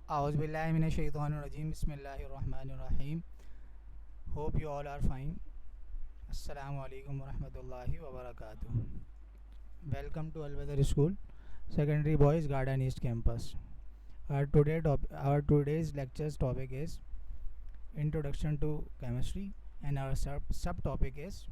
A'udzubillahi minash-shaytanir-rajim. Bismillahir-rahmanir-rahim. Hope you all are fine. Assalamu alaikum wa rahmatullahi wa barakatuh. Welcome to Al-Badr School, Secondary Boys Garden East Campus. Our today's lecture's topic is Introduction to Chemistry, and our subtopic is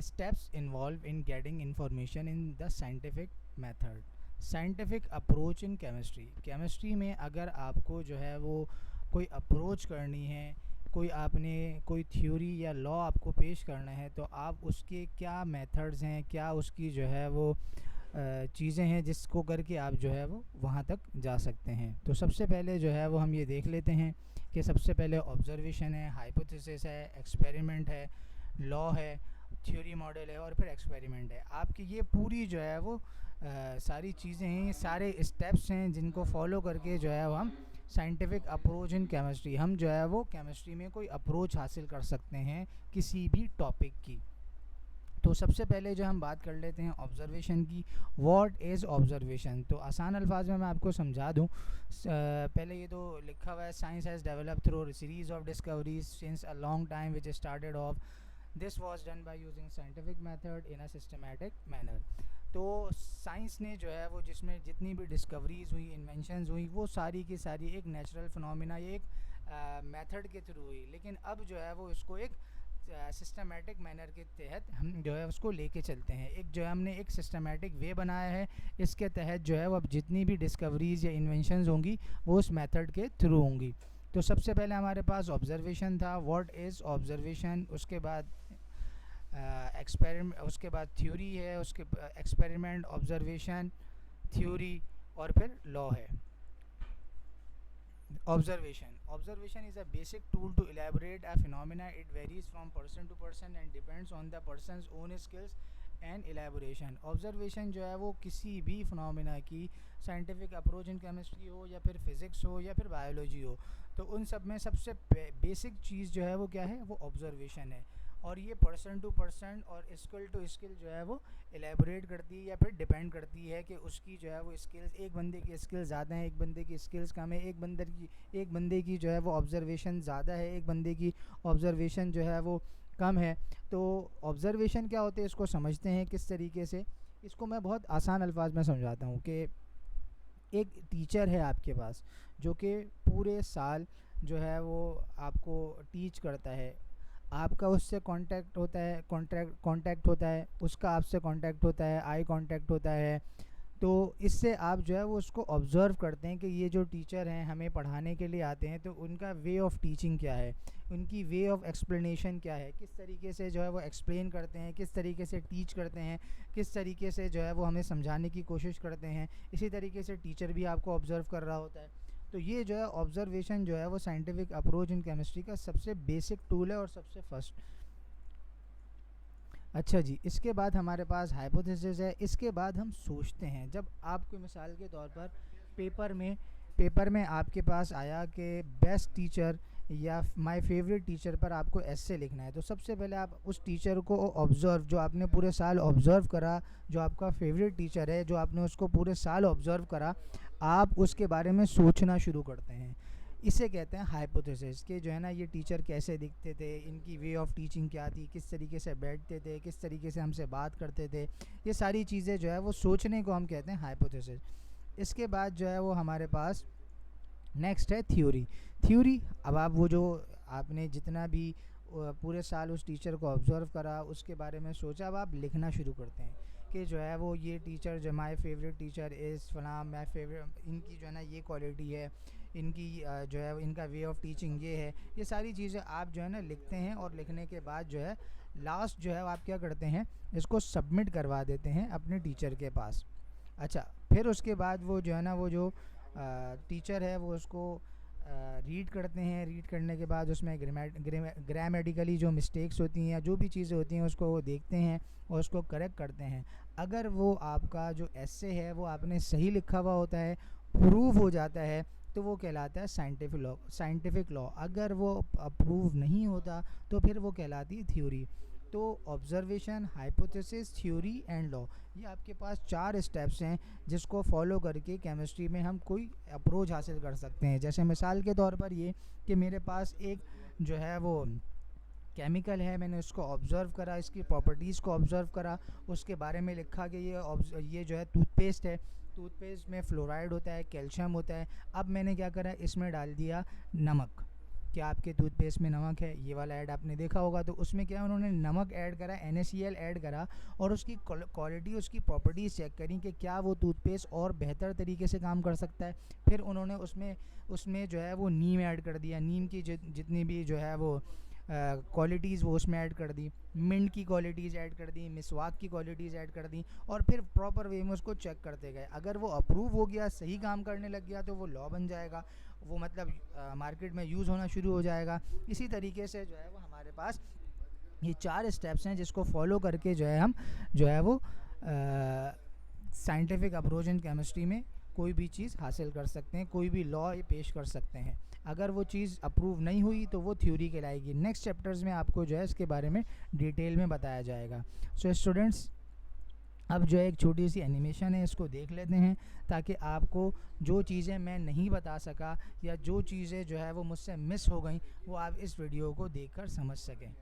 Steps involved in getting information in the scientific method. Scientific approach in chemistry में अगर आपको जो है वो कोई approach करनी है, कोई थ्योरी या लॉ आपको पेश करना है, तो आप उसके क्या मेथड्स हैं, क्या उसकी जो है वो चीज़ें हैं जिसको करके आप जो है वो वहाँ तक जा सकते हैं। तो सबसे पहले जो है वो हम ये देख लेते हैं कि सबसे पहले ऑब्जर्वेशन है, हाइपोथेसिस है, एक्सपेरिमेंट है, लॉ है, थ्योरी मॉडल है और फिर एक्सपेरिमेंट है। आपकी ये पूरी जो है वो सारी चीज़ें हैं, सारे स्टेप्स हैं जिनको फॉलो करके जो है वो हम साइंटिफिक अप्रोच इन केमिस्ट्री, हम जो है वो केमिस्ट्री में कोई अप्रोच हासिल कर सकते हैं किसी भी टॉपिक की। तो सबसे पहले जो हम बात कर लेते हैं ऑब्जर्वेशन की। What is observation? तो आसान अल्फाज में मैं आपको समझा दूं। पहले ये तो लिखा हुआ है, science has developed through series of discoveries since a long time which started off this was done by using scientific method in a systematic manner. तो साइंस ने जो है वो जिसमें जितनी भी डिस्कवरीज हुई, इन्वेंशंस हुई, वो सारी की सारी एक नेचुरल फिनोमिना या एक मेथड के थ्रू हुई, लेकिन अब जो है वो इसको एक सिस्टमेटिक मैनर के तहत हम जो है उसको लेके चलते हैं। एक जो है हमने एक सिस्टमेटिक वे बनाया है, इसके तहत जो है वो अब जितनी भी डिस्कवरीज या इन्वेंशंस होंगी वो उस मेथड के थ्रू होंगी। तो सबसे पहले हमारे पास ऑब्जर्वेशन था, व्हाट इज़ ऑब्जर्वेशन। उसके बाद एक्सपेरिमेंट, उसके बाद थ्योरी है, उसके एक्सपेरिमेंट, ऑब्जर्वेशन, थ्योरी और फिर लॉ है। Observation is a basic tool to elaborate a phenomena. It varies from person to person and depends on the person's own skills and elaboration. Observation जो है वो किसी भी फिनोमिना की साइंटिफिक अप्रोच इन केमिस्ट्री हो या फिर फिज़िक्स हो या फिर बायोलॉजी हो, तो उन सब में सबसे बेसिक चीज़ जो है वो क्या है, वो ऑब्जर्वेशन है। और ये पर्सन टू पर्सन और स्किल टू स्किल जो है वो एलेबोरेट करती है या फिर डिपेंड करती है कि उसकी जो है वो स्किल्स, एक बंदे की स्किल्स ज़्यादा हैं, एक बंदे की स्किल्स कम है, एक बंदे की जो है वो ऑब्जर्वेशन ज़्यादा है, एक बंदे की ऑब्जर्वेशन जो है वो कम है। तो ऑब्जर्वेशन क्या होते हैं इसको समझते हैं किस तरीके से। इसको मैं बहुत आसान अल्फाज में समझाता हूँ कि एक टीचर है आपके पास जो कि पूरे साल जो है वो आपको टीच करता है, आपका उससे कांटेक्ट होता है, उसका आपसे कांटेक्ट होता है, आई कांटेक्ट होता है। तो इससे आप जो है वो उसको ऑब्ज़र्व करते हैं कि ये जो टीचर हैं हमें पढ़ाने के लिए आते हैं, तो उनका वे ऑफ़ टीचिंग क्या है, उनकी वे ऑफ़ एक्सप्लेनेशन क्या है, किस तरीके से जो है वो एक्सप्लेन करते हैं, किस तरीके से टीच करते हैं, किस तरीके से जो है वो हमें समझाने की कोशिश करते हैं। इसी तरीके से टीचर भी आपको ऑब्ज़र्व कर रहा होता है। तो ये जो है ऑब्ज़र्वेशन जो है वो साइंटिफिक अप्रोच इन केमिस्ट्री का सबसे बेसिक टूल है और सबसे फर्स्ट। अच्छा जी, इसके बाद हमारे पास हाइपोथेसिस है। इसके बाद हम सोचते हैं, जब आपको मिसाल के तौर पर पेपर में आपके पास आया कि बेस्ट टीचर या माय फेवरेट टीचर पर आपको एस्से लिखना है, तो सबसे पहले आप उस टीचर को ऑब्ज़र्व, जो आपने पूरे साल ऑब्ज़र्व करा, जो आपका फेवरेट टीचर है, जो आपने उसको पूरे साल ऑब्ज़र्व करा, आप उसके बारे में सोचना शुरू करते हैं। इसे कहते हैं हाइपोथेसिस कि जो है ना ये टीचर कैसे दिखते थे, इनकी वे ऑफ़ टीचिंग क्या थी, किस तरीके से बैठते थे, किस तरीके से हमसे बात करते थे, ये सारी चीज़ें जो है वो सोचने को हम कहते हैं हाइपोथेसिस। इसके बाद जो है वो हमारे पास नेक्स्ट है थ्योरी। अब आप वो जो आपने जितना भी पूरे साल उस टीचर को ऑब्ज़र्व करा, उसके बारे में सोचा, अब आप लिखना शुरू करते हैं कि जो है वो ये टीचर जो माय फेवरेट टीचर इज़ फलां, माय फेवरेट, इनकी जो है ना ये क्वालिटी है, इनकी जो है इनका वे ऑफ़ टीचिंग ये है। ये सारी चीज़ें आप जो है ना लिखते हैं और लिखने के बाद जो है लास्ट जो है आप क्या करते हैं, इसको सबमिट करवा देते हैं अपने टीचर के पास। अच्छा, फिर उसके बाद वो जो है ना वो जो टीचर है वो उसको रीड करते हैं। रीड करने के बाद उसमें ग्रामेटिकली जो मिस्टेक्स होती हैं या जो भी चीज़ें होती हैं उसको वो देखते हैं और उसको करेक्ट करते हैं। अगर वो आपका जो एस्से है वो आपने सही लिखा हुआ होता है, प्रूव हो जाता है, तो वो कहलाता है साइंटिफिक लॉ। अगर वो अप्रूव नहीं होता तो फिर वो कहलाती है थ्योरी। तो observation, hypothesis, theory and law, ये आपके पास 4 स्टेप्स हैं जिसको फॉलो करके केमिस्ट्री में हम कोई अप्रोच हासिल कर सकते हैं। जैसे मिसाल के तौर पर ये कि मेरे पास एक जो है वो केमिकल है, मैंने उसको ऑब्ज़र्व करा, इसकी प्रॉपर्टीज़ को ऑब्ज़र्व करा, उसके बारे में लिखा कि ये जो है टूथपेस्ट है, टूथपेस्ट में फ्लोराइड होता है, कैल्शियम होता है। अब मैंने क्या करा, इसमें डाल दिया नमक। क्या आपके टूथपेस्ट में नमक है? ये वाला ऐड आपने देखा होगा। तो उसमें क्या उन्होंने नमक ऐड करा, NaCl ऐड करा, और उसकी क्वालिटी, उसकी प्रॉपर्टीज़ चेक करी कि क्या वो टूथपेस्ट और बेहतर तरीके से काम कर सकता है। फिर उन्होंने उसमें जो है वो नीम ऐड कर दिया, नीम की जितनी भी जो है वो क्वालिटीज़ वो उसमें ऐड कर दी, मिंट की क्वालिटीज़ ऐड कर दी, मिसवाक की क्वालिटीज़ ऐड कर दी, और फिर प्रॉपर वे में उसको चेक करते गए। अगर वो अप्रूव हो गया, सही काम करने लग गया, तो वो लॉ बन जाएगा, वो मतलब मार्केट में यूज़ होना शुरू हो जाएगा। इसी तरीके से जो है वो हमारे पास ये 4 स्टेप्स हैं जिसको फॉलो करके जो है हम जो है वो साइंटिफिक अप्रोच इन केमिस्ट्री में कोई भी चीज़ हासिल कर सकते हैं, कोई भी लॉ ये पेश कर सकते हैं। अगर वो चीज़ अप्रूव नहीं हुई तो वो थ्योरी कहलाएगी। नेक्स्ट चैप्टर्स में आपको जो है इसके बारे में डिटेल में बताया जाएगा। सो स्टूडेंट्स, अब जो है एक छोटी सी एनिमेशन है, इसको देख लेते हैं ताकि आपको जो चीज़ें मैं नहीं बता सका या जो चीज़ें जो है वो मुझसे मिस हो गई वो आप इस वीडियो को देखकर समझ सकें।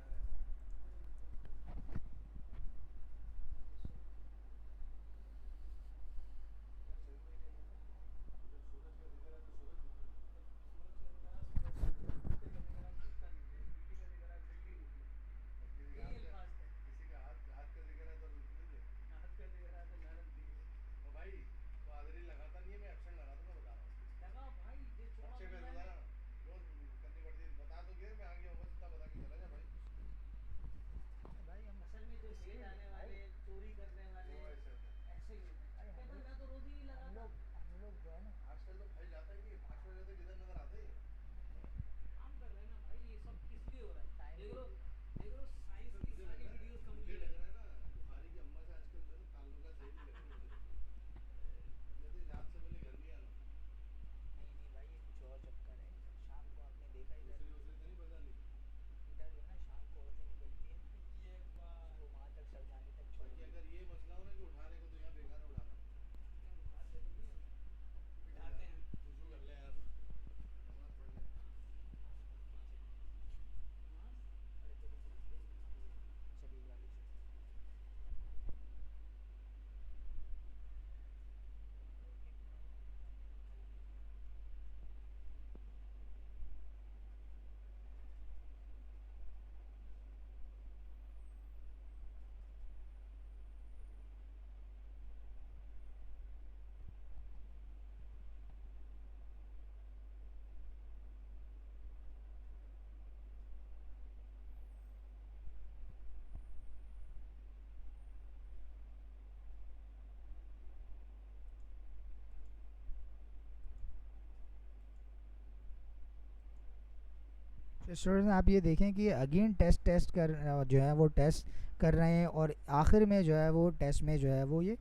स्टूडेंट आप ये देखें कि अगेन टेस्ट कर जो है वो टेस्ट कर रहे हैं, और आखिर में जो है वो टेस्ट में जो है वो ये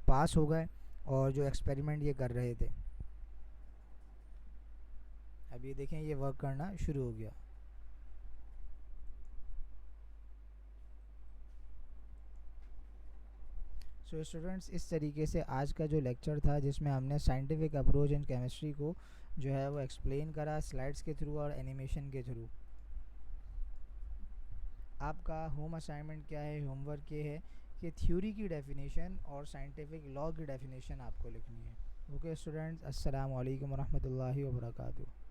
पास हो गए, और जो एक्सपेरिमेंट ये कर रहे थे, अब ये देखें ये वर्क करना शुरू हो गया। सो स्टूडेंट्स, इस तरीके से आज का जो लेक्चर था जिसमें हमने साइंटिफिक अप्रोच इन केमिस्ट्री को जो है वो एक्सप्लेन करा स्लाइड्स के थ्रू और एनिमेशन के थ्रू। आपका होम असाइनमेंट क्या है, होमवर्क ये है कि थ्योरी की डेफिनेशन और साइंटिफिक लॉ की डेफिनेशन आपको लिखनी है। ओके स्टूडेंट्स, अस्सलाम वालेकुम रहमतुल्लाहि व बरकातुहू।